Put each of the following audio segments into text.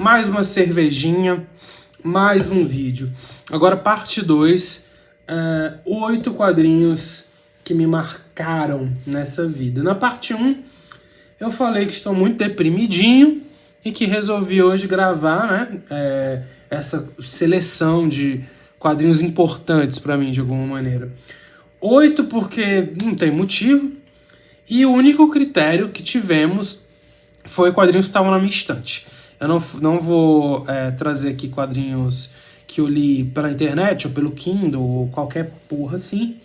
mais uma cervejinha, mais um vídeo. Agora parte 2, 8 quadrinhos que me marcaram nessa vida. Na parte 1, eu falei que estou muito deprimidinho e que resolvi hoje gravar, né, essa seleção de quadrinhos importantes para mim, de alguma maneira. 8 porque não tem motivo, e o único critério que tivemos foi quadrinhos que estavam na minha estante. Eu não vou trazer aqui quadrinhos que eu li pela internet, ou pelo Kindle, ou qualquer porra assim,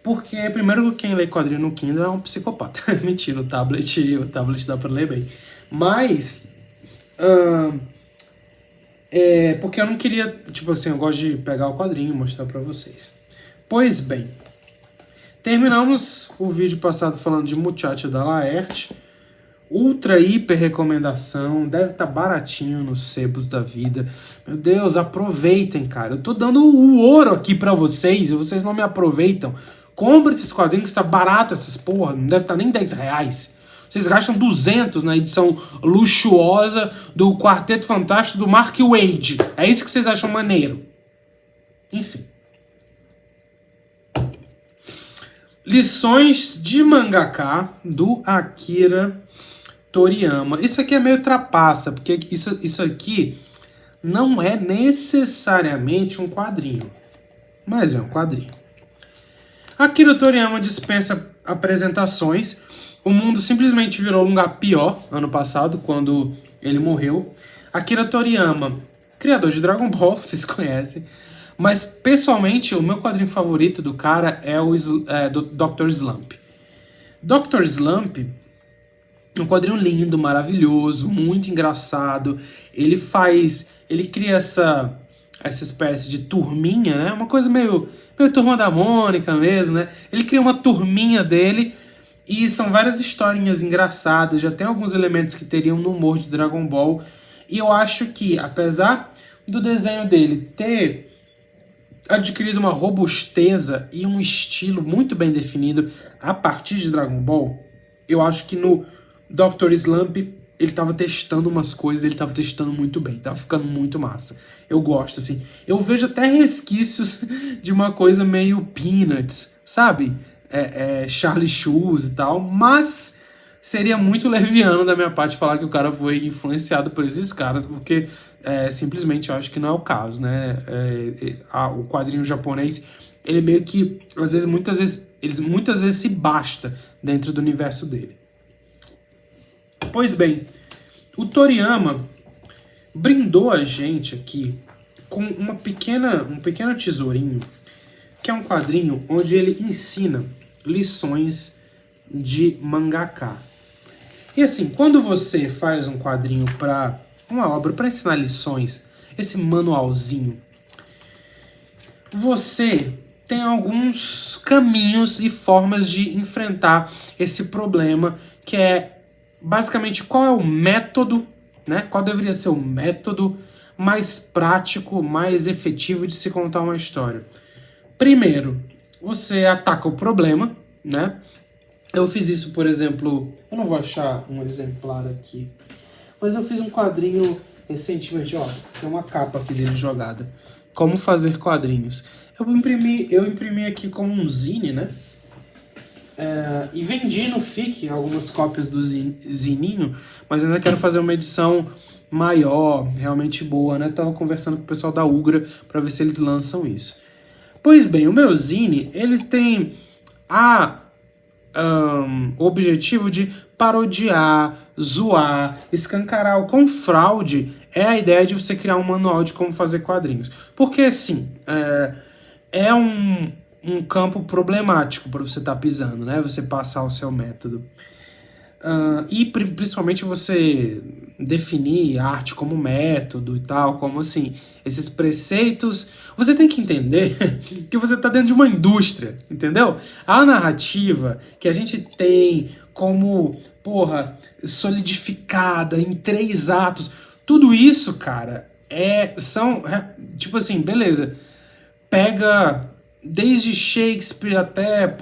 porque, primeiro, quem lê quadrinho no Kindle é um psicopata. Mentira, o tablet dá pra ler bem. Mas, porque eu não queria, tipo assim, eu gosto de pegar o quadrinho e mostrar pra vocês. Pois bem, terminamos o vídeo passado falando de Muchacho da Laerte. Ultra hiper recomendação, deve estar baratinho nos sebos da vida. Meu Deus, aproveitem, cara. Eu tô dando o ouro aqui pra vocês e vocês não me aproveitam. Compre esses quadrinhos, tá barato essas porra, não deve estar nem 10 reais. Vocês gastam 200 na edição luxuosa do Quarteto Fantástico do Mark Waid. É isso que vocês acham maneiro. Enfim. Lições de mangaka do Akira Toriyama. Isso aqui é meio trapaça, porque isso aqui não é necessariamente um quadrinho, mas é um quadrinho. Akira Toriyama dispensa apresentações. O mundo simplesmente virou um lugar pior ano passado, quando ele morreu. Akira Toriyama, criador de Dragon Ball, vocês conhecem. Mas, pessoalmente, o meu quadrinho favorito do cara é o do Dr. Slump. Dr. Slump é um quadrinho lindo, maravilhoso, muito engraçado. Ele cria essa espécie de turminha, né? Uma coisa meio Turma da Mônica mesmo, né? Ele cria uma turminha dele e são várias historinhas engraçadas. Já tem alguns elementos que teriam no humor de Dragon Ball. E eu acho que, apesar do desenho dele ter adquirido uma robusteza e um estilo muito bem definido a partir de Dragon Ball, eu acho que no Dr. Slump ele tava testando umas coisas, ele tava testando muito bem, tava ficando muito massa. Eu gosto, assim. Eu vejo até resquícios de uma coisa meio Peanuts, sabe? Charlie Shoes e tal, mas seria muito leviano da minha parte falar que o cara foi influenciado por esses caras, porque simplesmente eu acho que não é o caso, né? O quadrinho japonês, ele meio que, muitas vezes se basta dentro do universo dele. Pois bem, o Toriyama brindou a gente aqui com um pequeno tesourinho, que é um quadrinho onde ele ensina lições de mangaka. E assim, quando você faz um quadrinho para uma obra para ensinar lições, esse manualzinho, você tem alguns caminhos e formas de enfrentar esse problema, que é basicamente qual é o método, né? Qual deveria ser o método mais prático, mais efetivo de se contar uma história. Primeiro, você ataca o problema, né? Eu fiz isso, por exemplo, eu não vou achar um exemplar aqui, mas eu fiz um quadrinho recentemente, ó, tem uma capa aqui dele jogada. Como fazer quadrinhos. Eu imprimi aqui como um zine, né? E vendi no FIC algumas cópias do zininho, mas ainda quero fazer uma edição maior, realmente boa, né? Tava conversando com o pessoal da Ugra para ver se eles lançam isso. Pois bem, o meu zine, ele tem o objetivo de parodiar, zoar, escancarar o quão fraude é a ideia de você criar um manual de como fazer quadrinhos. Porque, assim, é um campo problemático para você estar pisando, né? Você passar o seu método. E principalmente você definir arte como método e tal, como assim, esses preceitos. Você tem que entender que você está dentro de uma indústria, entendeu? A narrativa que a gente tem como, solidificada em 3 atos, tudo isso, cara, tipo assim, beleza, pega desde Shakespeare até,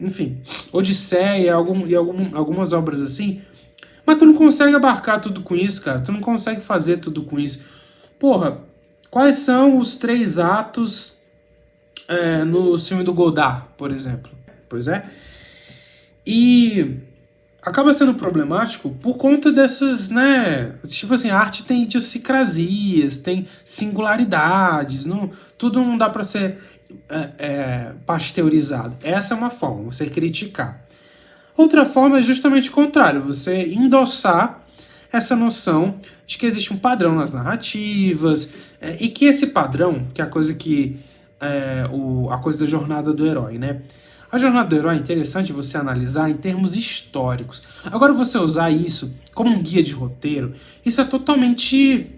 enfim, Odisseia e algumas obras assim, Mas tu não consegue abarcar tudo com isso, cara. Tu não consegue fazer tudo com isso. Porra, quais são os 3 atos no filme do Godard, por exemplo? Pois é. E acaba sendo problemático por conta dessas, né? Tipo assim, a arte tem idiosincrasias, tem singularidades, tudo não dá pra ser pasteurizado. Essa é uma forma, você criticar. Outra forma é justamente o contrário, você endossar essa noção de que existe um padrão nas narrativas e que esse padrão, que é a coisa a coisa da jornada do herói, né? A jornada do herói é interessante você analisar em termos históricos. Agora, você usar isso como um guia de roteiro, isso é totalmente...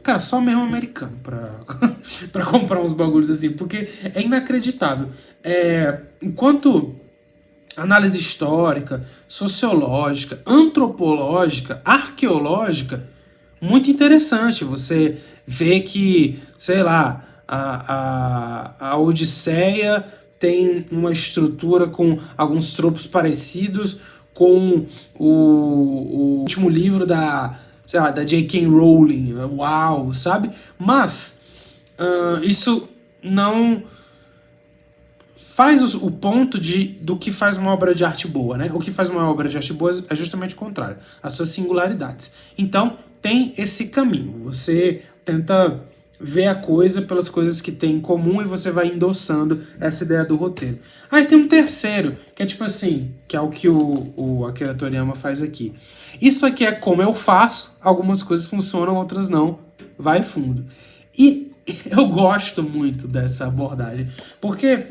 Cara, só mesmo americano pra comprar uns bagulhos assim, porque é inacreditável. Enquanto análise histórica, sociológica, antropológica, arqueológica, muito interessante. Você vê que, sei lá, a Odisseia tem uma estrutura com alguns tropos parecidos com o último livro sei lá, da J.K. Rowling. Uau, sabe? Mas isso não faz o ponto do que faz uma obra de arte boa, né? O que faz uma obra de arte boa é justamente o contrário, as suas singularidades. Então, tem esse caminho. Você tenta ver a coisa pelas coisas que tem em comum e você vai endossando essa ideia do roteiro. Aí tem um terceiro, que é tipo assim, que é o que o Akira Toriyama faz aqui. Isso aqui é como eu faço, algumas coisas funcionam, outras não. Vai fundo. E eu gosto muito dessa abordagem, porque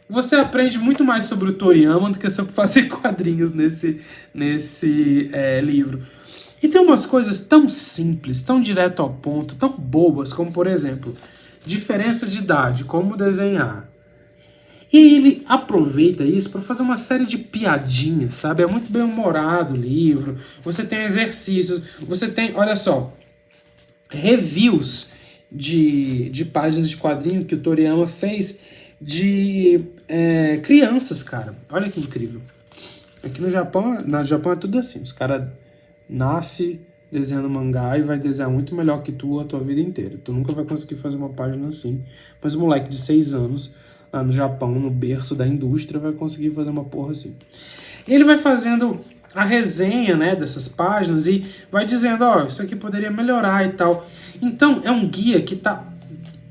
você aprende muito mais sobre o Toriyama do que sobre fazer quadrinhos nesse livro. E tem umas coisas tão simples, tão direto ao ponto, tão bobas, como, por exemplo, diferença de idade, como desenhar. E ele aproveita isso para fazer uma série de piadinhas, sabe? É muito bem humorado o livro, você tem exercícios, você tem, olha só, reviews de páginas de quadrinho que o Toriyama fez de crianças, cara. Olha que incrível. Aqui no Japão é tudo assim. Os caras nascem desenhando mangá e vai desenhar muito melhor que tu a tua vida inteira. Tu nunca vai conseguir fazer uma página assim. Mas o moleque de 6 anos, lá no Japão, no berço da indústria, vai conseguir fazer uma porra assim. E ele vai fazendo a resenha, né, dessas páginas e vai dizendo, isso aqui poderia melhorar e tal. Então, é um guia que está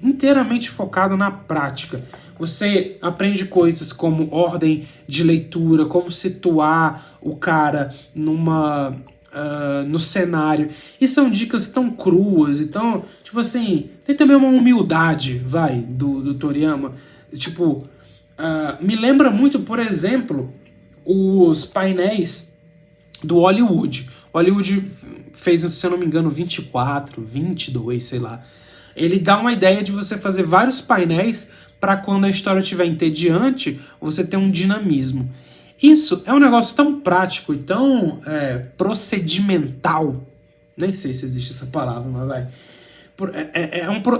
inteiramente focado na prática. Você aprende coisas como ordem de leitura, como situar o cara no cenário. E são dicas tão cruas. Então, tipo assim, tem também uma humildade, do Toriyama. Tipo, me lembra muito, por exemplo, os painéis do Hollywood. O Hollywood fez, se eu não me engano, 24, 22, sei lá. Ele dá uma ideia de você fazer vários painéis para quando a história estiver entediante, você ter um dinamismo. Isso é um negócio tão prático e tão procedimental. Nem sei se existe essa palavra, mas vai.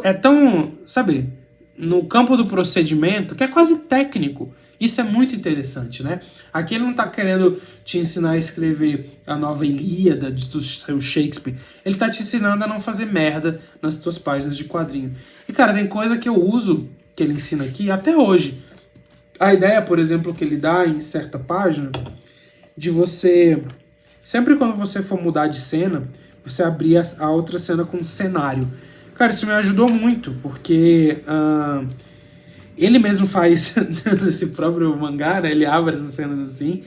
É tão, sabe, no campo do procedimento, que é quase técnico. Isso é muito interessante, né? Aqui ele não tá querendo te ensinar a escrever a nova Ilíada do seu Shakespeare. Ele tá te ensinando a não fazer merda nas tuas páginas de quadrinho. E, cara, tem coisa que eu uso, que ele ensina aqui, até hoje. A ideia, por exemplo, que ele dá em certa página, de você... Sempre quando você for mudar de cena, você abrir a outra cena com um cenário. Cara, isso me ajudou muito, porque... ele mesmo faz nesse próprio mangá, né? Ele abre essas cenas assim.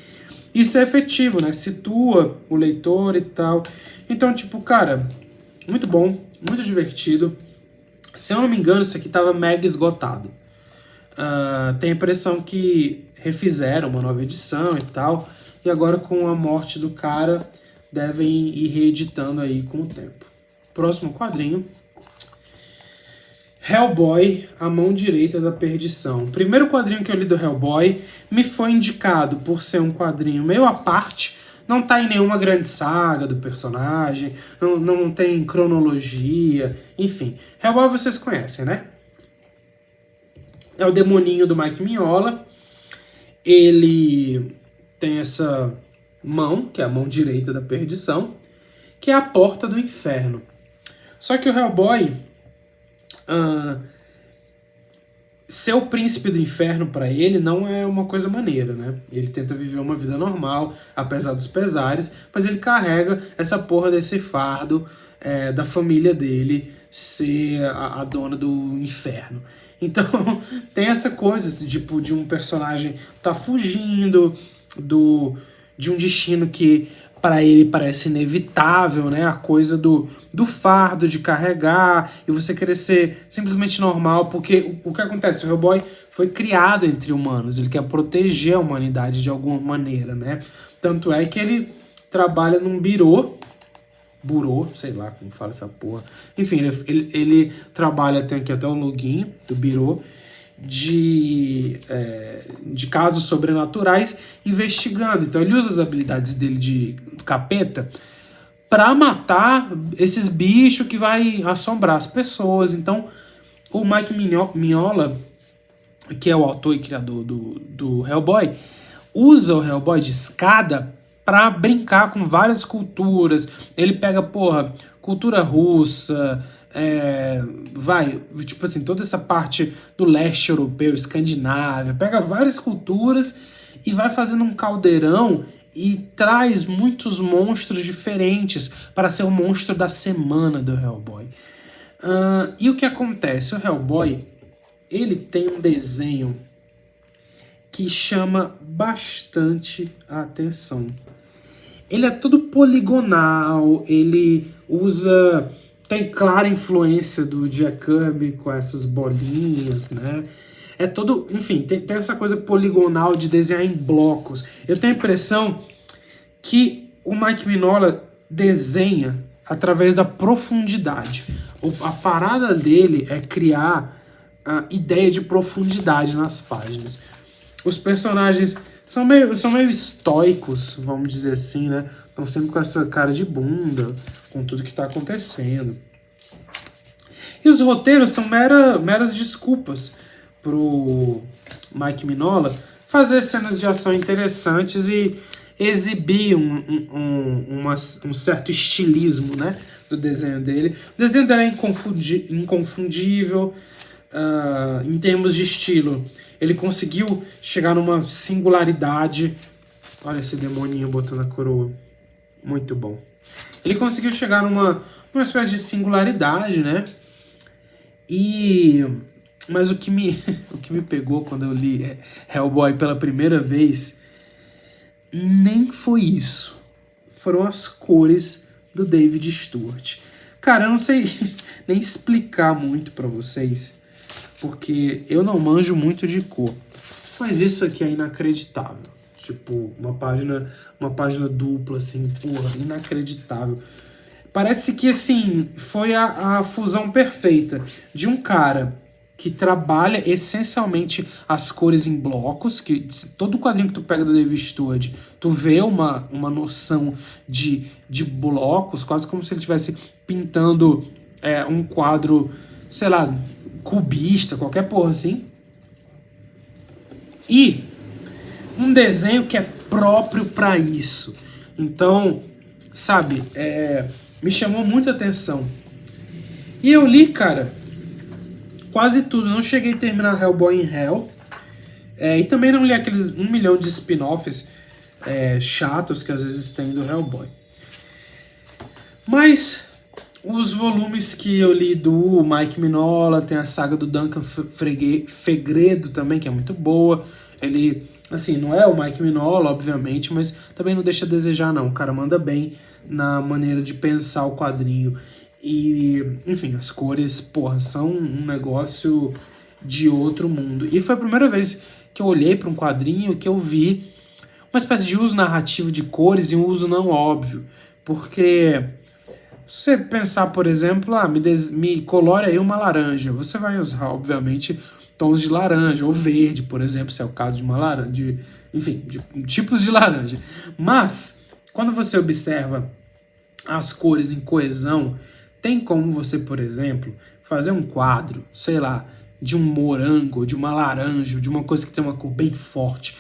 Isso é efetivo, né? Situa o leitor e tal. Então, tipo, cara, muito bom, muito divertido. Se eu não me engano, isso aqui tava mega esgotado. Tem a impressão que refizeram uma nova edição e tal. E agora, com a morte do cara, devem ir reeditando aí com o tempo. Próximo quadrinho. Hellboy, A Mão Direita da Perdição. O primeiro quadrinho que eu li do Hellboy me foi indicado por ser um quadrinho meio à parte, não tá em nenhuma grande saga do personagem, não tem cronologia, enfim. Hellboy vocês conhecem, né? É o demoninho do Mike Mignola. Ele tem essa mão, que é a mão direita da perdição, que é a porta do inferno. Só que o Hellboy, ser o príncipe do inferno para ele não é uma coisa maneira, né? Ele tenta viver uma vida normal, apesar dos pesares, mas ele carrega essa porra desse fardo da família dele ser a dona do inferno. Então, tem essa coisa, tipo, de um personagem tá fugindo de um destino que para ele parece inevitável, né? A coisa do fardo de carregar e você querer ser simplesmente normal, porque o que acontece? O Hellboy foi criado entre humanos, ele quer proteger a humanidade de alguma maneira, né? Tanto é que ele trabalha num burô, sei lá como fala essa porra. Enfim, ele trabalha, tem aqui até o login do birô, de casos sobrenaturais, investigando. Então ele usa as habilidades dele de capeta para matar esses bichos que vai assombrar as pessoas. Então o Mike Mignola, que é o autor e criador do Hellboy, usa o Hellboy de escada para brincar com várias culturas. Ele pega, cultura russa, tipo assim, toda essa parte do leste europeu, Escandinávia, pega várias culturas e vai fazendo um caldeirão e traz muitos monstros diferentes para ser o monstro da semana do Hellboy. E o que acontece? O Hellboy, ele tem um desenho que chama bastante a atenção. Ele é todo poligonal, ele tem clara influência do Jack Kirby com essas bolinhas, né? É todo, enfim, tem essa coisa poligonal de desenhar em blocos. Eu tenho a impressão que o Mike Mignola desenha através da profundidade. A parada dele é criar a ideia de profundidade nas páginas. Os personagens são meio estoicos, vamos dizer assim, né? Estão sempre com essa cara de bunda, com tudo que está acontecendo. E os roteiros são meras desculpas pro Mike Mignola fazer cenas de ação interessantes e exibir um certo estilismo, né, do desenho dele. O desenho dele é inconfundível em termos de estilo. Ele conseguiu chegar numa singularidade. Olha esse demoninho botando a coroa. Muito bom. Ele conseguiu chegar numa espécie de singularidade, né? Mas o que me pegou quando eu li Hellboy pela primeira vez nem foi isso. Foram as cores do David Stewart. Cara, eu não sei nem explicar muito pra vocês, porque eu não manjo muito de cor. Mas isso aqui é inacreditável. Tipo, uma página dupla, assim, porra, inacreditável. Parece que, assim, foi a fusão perfeita de um cara que trabalha essencialmente as cores em blocos, que todo quadrinho que tu pega do David Stewart, tu vê uma noção de blocos, quase como se ele estivesse pintando um quadro, sei lá, cubista, qualquer porra assim. E um desenho que é próprio para isso. Então, sabe, me chamou muita atenção. E eu li, cara, quase tudo. Não cheguei a terminar Hellboy in Hell. E também não li aqueles 1 milhão de spin-offs chatos que às vezes tem do Hellboy. Mas os volumes que eu li do Mike Mignola, tem a saga do Duncan Fegredo também, que é muito boa. Ele, assim, não é o Mike Mignola, obviamente, mas também não deixa a desejar, não. O cara manda bem na maneira de pensar o quadrinho. E, enfim, as cores, porra, são um negócio de outro mundo. E foi a primeira vez que eu olhei para um quadrinho que eu vi uma espécie de uso narrativo de cores e um uso não óbvio. Porque se você pensar, por exemplo, me colore aí uma laranja, você vai usar, obviamente, tons de laranja, ou verde, por exemplo, se é o caso de uma laranja, enfim, de tipos de laranja. Mas, quando você observa as cores em coesão, tem como você, por exemplo, fazer um quadro, sei lá, de um morango, de uma laranja, de uma coisa que tem uma cor bem forte.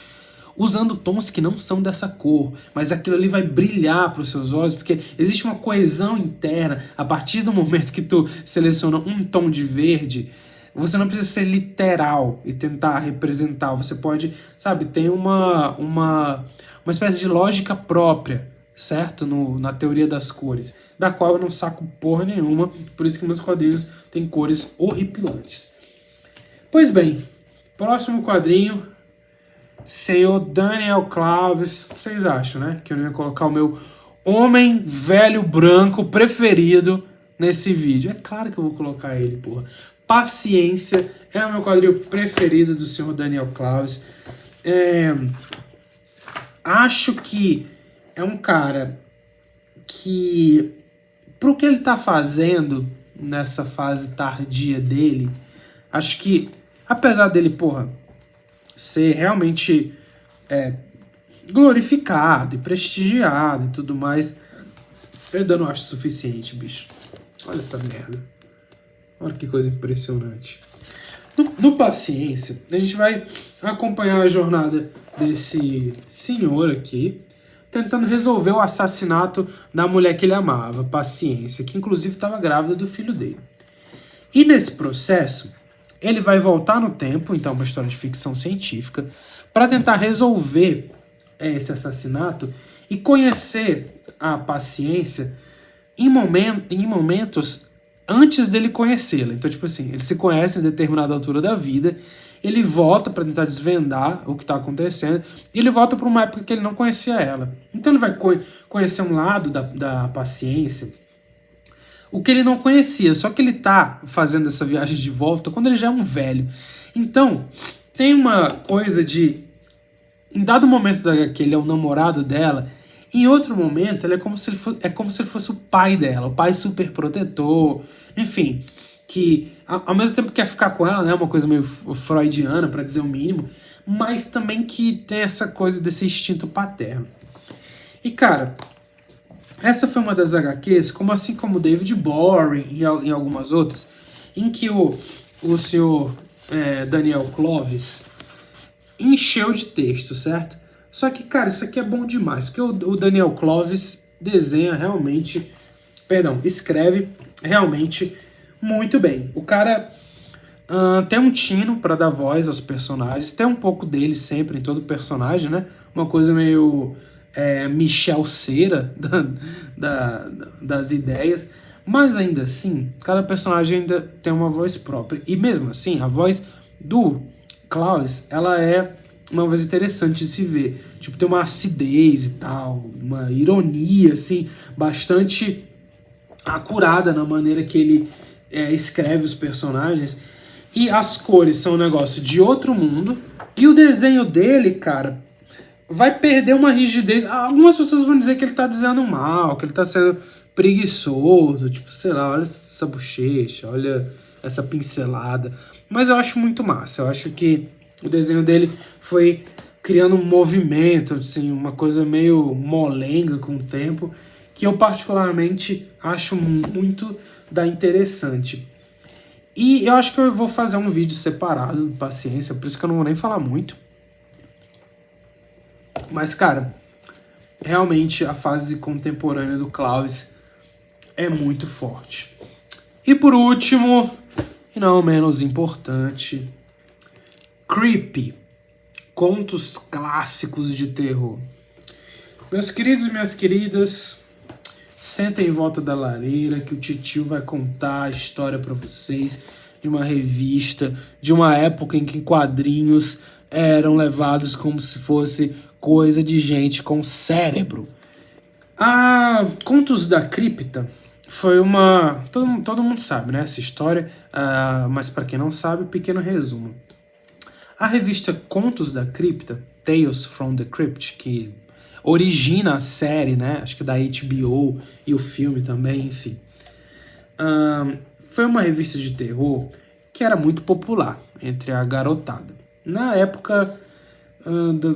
usando tons que não são dessa cor, mas aquilo ali vai brilhar para os seus olhos, porque existe uma coesão interna. A partir do momento que tu seleciona um tom de verde, você não precisa ser literal e tentar representar, você pode, sabe, tem uma espécie de lógica própria, certo? Na teoria das cores, da qual eu não saco porra nenhuma, por isso que meus quadrinhos têm cores horripilantes. Pois bem, próximo quadrinho, senhor Daniel Clowes. O que vocês acham, né? Que eu não ia colocar o meu homem velho branco preferido nesse vídeo. É claro que eu vou colocar ele, porra. Paciência é o meu quadrinho preferido do senhor Daniel Clowes. Acho que é um cara que, pro que ele tá fazendo nessa fase tardia dele, acho que, apesar dele, porra, ser realmente glorificado e prestigiado e tudo mais, eu ainda não acho suficiente, bicho. Olha essa merda. Olha que coisa impressionante. No Paciência, a gente vai acompanhar a jornada desse senhor aqui, tentando resolver o assassinato da mulher que ele amava, Paciência, que inclusive estava grávida do filho dele. E nesse processo, ele vai voltar no tempo, então uma história de ficção científica, para tentar resolver esse assassinato e conhecer a Paciência em momentos antes dele conhecê-la. Então, tipo assim, ele se conhece em determinada altura da vida, ele volta para tentar desvendar o que está acontecendo, e ele volta para uma época que ele não conhecia ela. Então ele vai conhecer um lado da Paciência, o que ele não conhecia, só que ele tá fazendo essa viagem de volta quando ele já é um velho. Então, tem uma coisa de, em dado momento que ele é o namorado dela, em outro momento ele é como se ele fosse o pai dela, o pai super protetor, enfim, que ao mesmo tempo quer ficar com ela, né, uma coisa meio freudiana, para dizer o mínimo, mas também que tem essa coisa desse instinto paterno. E cara, essa foi uma das HQs, assim como David Boring e em algumas outras, em que o senhor Daniel Clowes encheu de texto, certo? Só que, cara, isso aqui é bom demais, porque o Daniel Clowes escreve realmente muito bem. O cara tem um tino para dar voz aos personagens, tem um pouco dele sempre em todo personagem, né? Uma coisa meio Michel Cera das ideias, mas ainda assim, cada personagem ainda tem uma voz própria. E mesmo assim, a voz do Clowes, ela é uma voz interessante de se ver. Tipo, tem uma acidez e tal, uma ironia, assim, bastante acurada na maneira que ele escreve os personagens. E as cores são um negócio de outro mundo. E o desenho dele, cara, vai perder uma rigidez. Algumas pessoas vão dizer que ele tá dizendo mal, que ele tá sendo preguiçoso, tipo, sei lá, olha essa bochecha, olha essa pincelada. Mas eu acho muito massa, eu acho que o desenho dele foi criando um movimento, assim, uma coisa meio molenga com o tempo, que eu particularmente acho muito interessante. E eu acho que eu vou fazer um vídeo separado do Paciência, por isso que eu não vou nem falar muito. Mas, cara, realmente a fase contemporânea do Clowes é muito forte. E por último, e não menos importante, Creepy, contos clássicos de terror. Meus queridos e minhas queridas, sentem em volta da lareira que o titio vai contar a história para vocês de uma revista, de uma época em que quadrinhos eram levados como se fosse coisa de gente com cérebro. Contos da Cripta foi uma... Todo mundo sabe, né, essa história, mas para quem não sabe, pequeno resumo. A revista Contos da Cripta, Tales from the Crypt, que origina a série, né, acho que da HBO e o filme também, enfim. Foi uma revista de terror que era muito popular entre a garotada. Na época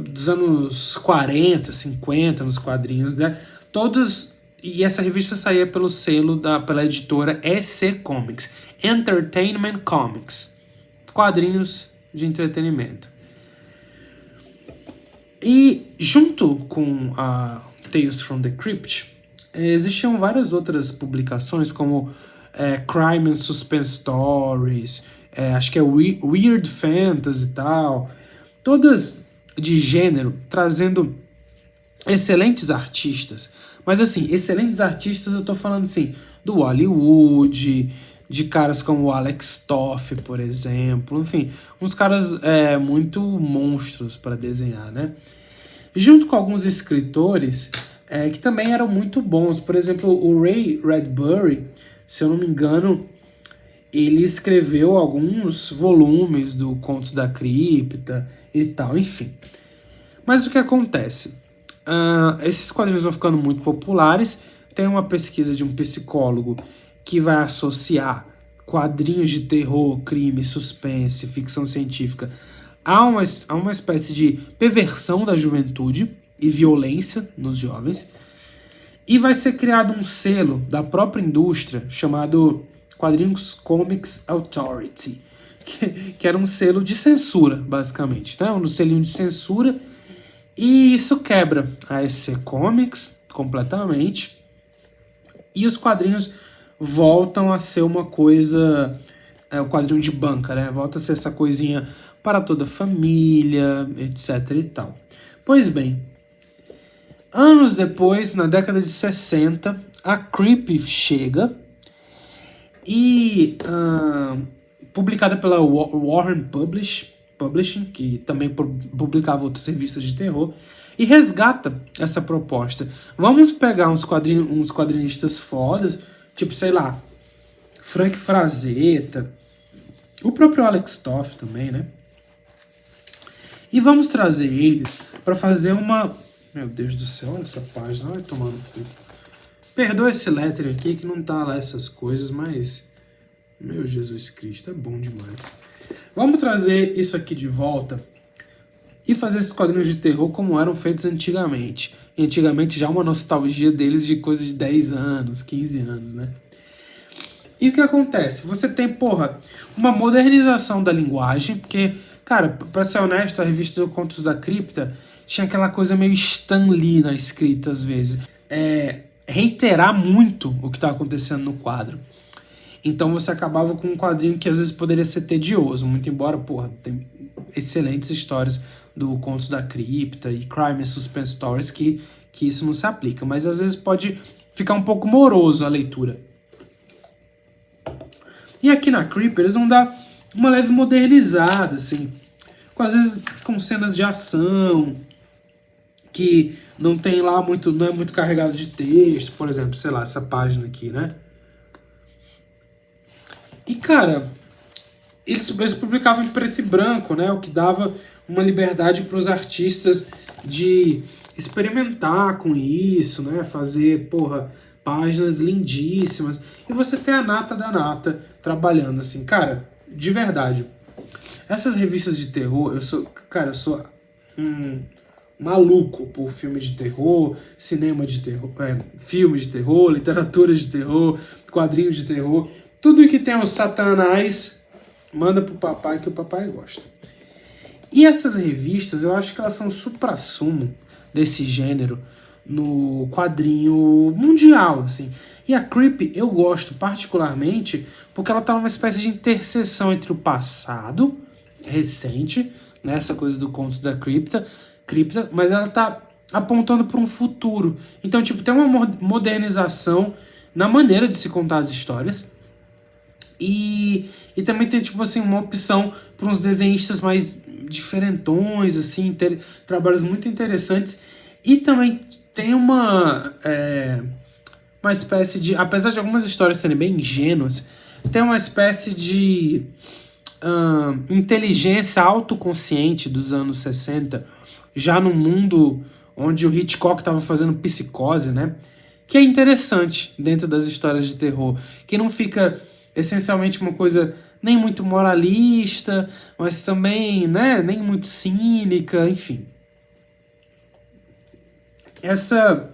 dos anos 40, 50, nos quadrinhos, né, e essa revista saía pelo selo pela editora EC Comics, Entertainment Comics, quadrinhos de entretenimento. E junto com a Tales from the Crypt, existiam várias outras publicações, como Crime and Suspense Stories, acho que é Weird Fantasy e tal, todas de gênero, trazendo excelentes artistas. Mas assim, excelentes artistas eu tô falando assim, do Hollywood, de caras como o Alex Toff, por exemplo, enfim, uns caras muito monstros para desenhar, né? Junto com alguns escritores que também eram muito bons. Por exemplo, o Ray Bradbury, se eu não me engano, ele escreveu alguns volumes do Contos da Cripta e tal, enfim. Mas o que acontece? Esses quadrinhos vão ficando muito populares. Tem uma pesquisa de um psicólogo que vai associar quadrinhos de terror, crime, suspense, ficção científica a uma espécie de perversão da juventude e violência nos jovens. E vai ser criado um selo da própria indústria chamado Quadrinhos Comics Authority, que era um selo de censura, basicamente, né? Um selinho de censura. E isso quebra a EC Comics completamente. E os quadrinhos voltam a ser uma coisa... o quadrinho de banca, né? Volta a ser essa coisinha para toda a família, etc e tal. Pois bem, anos depois, na década de 60, a Creep chega e... publicada pela Warren Publishing, que também publicava outras revistas de terror, e resgata essa proposta. Vamos pegar uns quadrinistas fodas, tipo, sei lá, Frank Frazetta, o próprio Alex Toff também, né? E vamos trazer eles para fazer uma... Meu Deus do céu, olha essa página, vai tomando frio. Perdoa esse lettering aqui que não tá lá essas coisas, mas... Meu Jesus Cristo, é bom demais. Vamos trazer isso aqui de volta e fazer esses quadrinhos de terror como eram feitos antigamente. E antigamente já uma nostalgia deles de coisa de 10 anos, 15 anos, né? E o que acontece? Você tem, uma modernização da linguagem, porque, cara, pra ser honesto, a revista do Contos da Cripta tinha aquela coisa meio Stan Lee na escrita, às vezes. Reiterar muito o que tá acontecendo no quadro. Então você acabava com um quadrinho que às vezes poderia ser tedioso, muito embora, tem excelentes histórias do Contos da Cripta e Crime and Suspense Stories que isso não se aplica, mas às vezes pode ficar um pouco moroso a leitura. E aqui na Creep eles vão dar uma leve modernizada, assim, às vezes com cenas de ação, que não tem lá não é muito carregado de texto, por exemplo, sei lá, essa página aqui, né? E, cara, eles publicavam em preto e branco, né? O que dava uma liberdade para os artistas de experimentar com isso, né? Fazer, páginas lindíssimas. E você tem a nata da nata trabalhando, assim. Cara, de verdade, essas revistas de terror, eu sou maluco por filme de terror, cinema de terror, filme de terror, literatura de terror, quadrinhos de terror. Tudo que tem o Satanás, manda pro papai que o papai gosta. E essas revistas, eu acho que elas são o suprassumo desse gênero no quadrinho mundial, assim. E a Creep eu gosto particularmente porque ela tá numa espécie de interseção entre o passado recente, né, essa coisa do Contos da Cripta, mas ela tá apontando para um futuro. Então, tem uma modernização na maneira de se contar as histórias. E também tem, uma opção para uns desenhistas mais diferentões, assim, trabalhos muito interessantes. E também tem uma espécie de... Apesar de algumas histórias serem bem ingênuas, tem uma espécie de inteligência autoconsciente dos anos 60, já num mundo onde o Hitchcock estava fazendo Psicose, né? Que é interessante dentro das histórias de terror, que não fica... essencialmente uma coisa nem muito moralista, mas também, né, nem muito cínica, enfim. Essa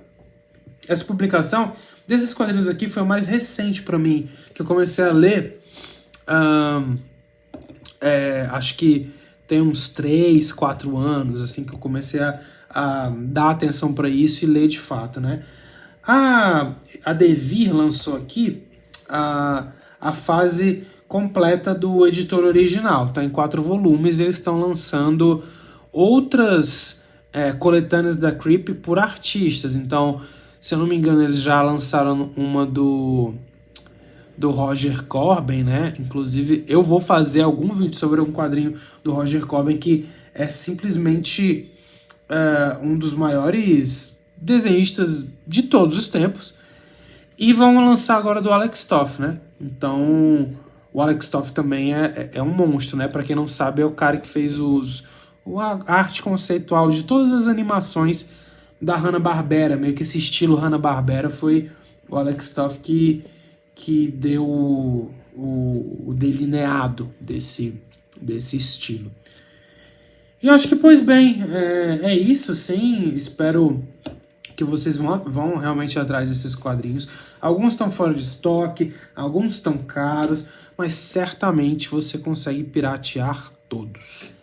publicação desses quadrinhos aqui foi a mais recente para mim, que eu comecei a ler, acho que tem uns 3, 4 anos, assim, que eu comecei dar atenção para isso e ler de fato, né? A Devir lançou aqui a fase completa do editor original, tá em 4 volumes. Eles estão lançando outras coletâneas da Creep por artistas. Então, se eu não me engano, eles já lançaram uma do Roger Corben, né? Inclusive, eu vou fazer algum vídeo sobre um quadrinho do Roger Corben que é simplesmente um dos maiores desenhistas de todos os tempos. E vão lançar agora do Alex Toth, né? Então, o Alex Toth também é um monstro, né? Pra quem não sabe, é o cara que fez a arte conceitual de todas as animações da Hanna-Barbera. Meio que esse estilo Hanna-Barbera foi o Alex Toth que deu o delineado desse estilo. E eu acho que, pois bem, é isso, sim. Espero que vocês vão realmente atrás desses quadrinhos. Alguns estão fora de estoque, alguns estão caros, mas certamente você consegue piratear todos.